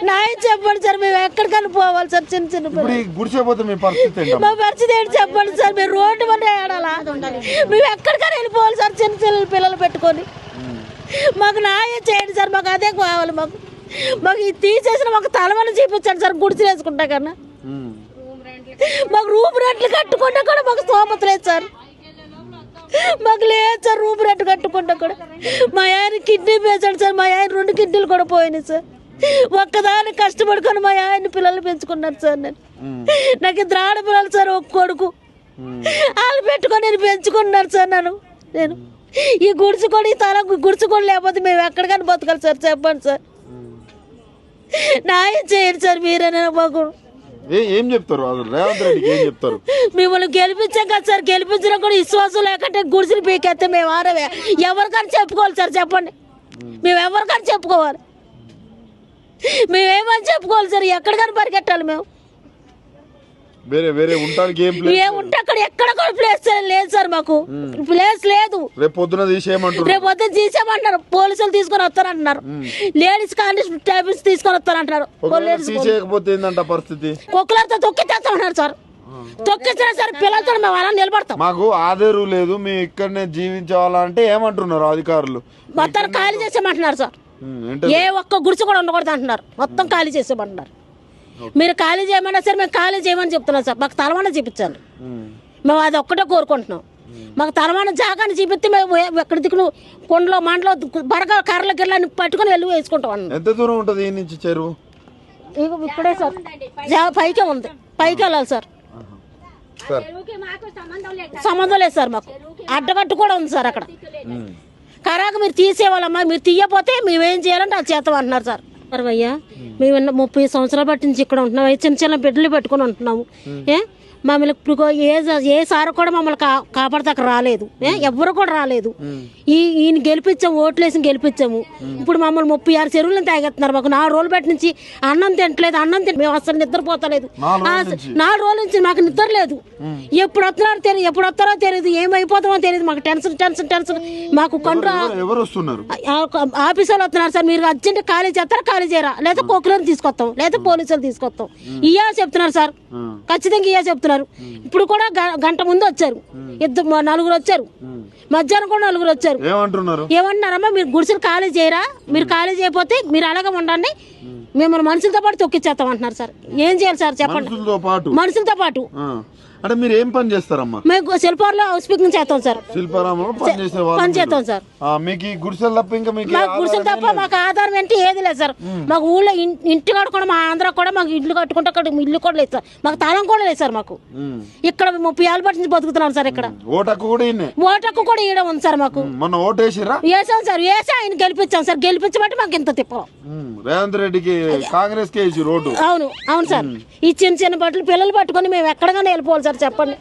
న్యాయం చెప్పండి సార్. మేము ఎక్కడికైనా పోవాలి సార్. చిన్న చిన్న మా పరిస్థితి ఏంటి చెప్పండి సార్. మీరు రోడ్డు మీద ఏడాలా? మేము ఎక్కడికైనా వెళ్ళిపోవాలి సార్. చిన్న చిన్న పిల్లలు పెట్టుకొని మాకు న్యాయం చేయండి సార్. మాకు అదే కావాలి. మాకు ఇది తీసేసిన మాకు తలవని చూపించండి సార్. గుడిసెలు వేసుకుంటా కన్నా మాకు రూమ్ రెంట్లు కట్టుకుంటా కూడా మాకు స్తోమత లేదు సార్. మాకు లేదు సార్ రూమ్ రెంట్ కట్టుకుంటా కూడా. మా ఆయన కిడ్నీ పేషెంట్ సార్. మా ఆయన 2 కిడ్నీలు కూడా పోయినాయి సార్. ఒక్కదాన్ని కష్టపడుకొని మా ఆయన పిల్లలు పెంచుకున్నారు సార్. నాకు 2 ఆడపిల్లలు సార్, ఒక కొడుకు. వాళ్ళు పెట్టుకొని నేను పెంచుకున్నారు సార్. నేను ఈ గుడిచుకొని తల గుడిచుకొని లేకపోతే మేము ఎక్కడికైనా బతకాలి సార్. చెప్పండి సార్. న్యాయం చేయండి సార్. మీరైనా మాకు ఏం చెప్తారు? రేవంత్ రెడ్డికి ఏం చెప్తారు? మిమ్మల్ని గెలిపించాం కదా సార్. గెలిపించడం కూడా విశ్వాసం లేకుంటే గుడిసిని పీకెత్తే మేము ఆరవే ఎవరికైనా చెప్పుకోవాలి సార్. చెప్పండి. మేము ఎవరికైనా చెప్పుకోవాలి. మేమేమని చెప్పుకోవాలి సార్. ఎక్కడికైనా పరిగెట్టాలి మేము. వేరే ఉంటానికి ఏముంటే అక్కడ ఎక్కడ కూడా ప్లేస్ లేదు సార్. మాకు ప్లేస్ లేదు. రేపు పొద్దున తీసేయమంటారు. పోలీసులు తీసుకొని వస్తారంటున్నారు. లేడీస్ కానిస్టేబుల్స్ తీసుకొని వస్తారంటున్నారు. పరిస్థితి కుక్కలతో తొక్కితేస్తామన్నారు సార్. తొక్కించిన సార్ పిల్లలతో మేము అలా నిలబడతాం. మాకు ఆధారు లేదు, మేము ఇక్కడనే జీవించాలంటే ఏమంటున్నారు అధికారులు? మొత్తం ఖాళీ చేసేయమంటున్నారు సార్. ఏ ఒక్క గుడిసె కూడా ఉండకూడదు అంటున్నారు. మొత్తం ఖాళీ చేసేయమంటున్నారు. మీరు ఖాళీ చేయమన్నా సరే మేము ఖాళీ చేయమని చెప్తున్నాం సార్. మాకు తలవాన చూపించండి. మేము అది ఒక్కటే కోరుకుంటున్నాం. మాకు తలవాన జాగాన్ని చూపిస్తే మేము ఎక్కడ దిక్కును కొండలో మండలో బరగా కర్రల గిర్లని పట్టుకుని వెళ్ళి వేసుకుంటాం. ఎంత దూరం ఉంటుంది ఈ నుంచి చెరువు? ఇక్కడే సార్. పైకే ఉంది. పైకి వెళ్ళాలి సార్. సంబంధం లేదు సార్. మాకు అడ్డగట్టు కూడా ఉంది సార్ అక్కడ. కరాక మీరు తీసేవాళ్ళమ్మా. మీరు తీయపోతే మేమేం చేయాలంటే అది చేస్తాం అంటున్నారు సార్. అయ్యా మేము 30 సంవత్సరాల బట్టి నుంచి ఇక్కడ ఉంటున్నాము. చిన్న చిన్న బిడ్డలు పెట్టుకుని ఉంటున్నాము. మమ్మల్ని ఇప్పుడు ఏ సార్ కూడా మమ్మల్ని కాపాడతాక రాలేదు. ఎవ్వరు కూడా రాలేదు. ఈయన గెలిపించాము. ఓట్లేసి గెలిపించాము. ఇప్పుడు మమ్మల్ని 36 చెరువులను తాగేస్తున్నారు. మాకు 4 రోజులు బట్టి నుంచి అన్నం తింటలేదు. మేము అసలు నిద్రపోతలేదు. 4 రోజుల నుంచి మాకు నిద్ర లేదు. ఎప్పుడు వస్తున్నారో తెలియదు. ఎప్పుడు వస్తారో తెలియదు. ఏమైపోతామో తెలియదు. మాకు టెన్షన్. మాకు ఆఫీస్ వాళ్ళు వస్తున్నారు సార్. మీరు అర్జెంట్ ఖాళీ చేస్తారా? ఖాళీ చేయరా? లేదా కోకులను తీసుకొస్తాం, లేదా పోలీసులు తీసుకొస్తాం. ఇయ్యా చెప్తున్నారు సార్. ఖచ్చితంగా ఇయ్యా చెప్తున్నారు. ఇప్పుడు కూడా గంట ముందు వచ్చారు. 4 వచ్చారు. మధ్యాహ్నం కూడా 4 వచ్చారు. ఏమంటున్నారమ్మా మీరు గుడిసెలు ఖాళీ చేయరా? మీరు ఖాళీ చేయకపోతే మీరు అలాగే ఉండండి, మిమ్మల్ని మనుషులతో పాటు తొక్కిచ్చేస్తాం అంటున్నారు సార్. ఏం చేయాలి సార్ చెప్పండి. మనుషులతో పాటు అంటే మీరు ఏం పని చేస్తారమ్మా? మేము శిల్పాల్లో హౌస్ పికింగ్ చేస్తాం సార్. పని చేస్తాం సార్. మీకు గుడిసెలు తప్ప ఇంకా గుడిసెలు తప్ప మాకు ఆధారం ఏంటి ఏది లేదు సార్. మాకు ఊళ్ళో ఇంటి కూడా మా ఆంధ్ర కూడా మాకు ఇల్లు కట్టుకుంటే అక్కడ ఇల్లు కూడా లేదు సార్. మాకు తాళం కూడా లేదు సార్. మాకు ఇక్కడ 30 ఏళ్ళ బట్టి నుంచి బతుకుతున్నాం సార్. ఇక్కడ ఓటక్కు కూడా ఇవ్వడం ఉంది సార్. మాకు వేసాం సార్. వేసి ఆయన గెలిపించాం సార్. గెలిపించబట్టి మాకు ఇంత తిప్పలం. రేవంత్ రెడ్డికి కాంగ్రెస్ రోడ్డు. అవును సార్. ఈ చిన్న బట్టలు పిల్లలు పట్టుకొని మేము ఎక్కడికైనా వెళ్ళిపోవాలి సార్. చెప్పండి.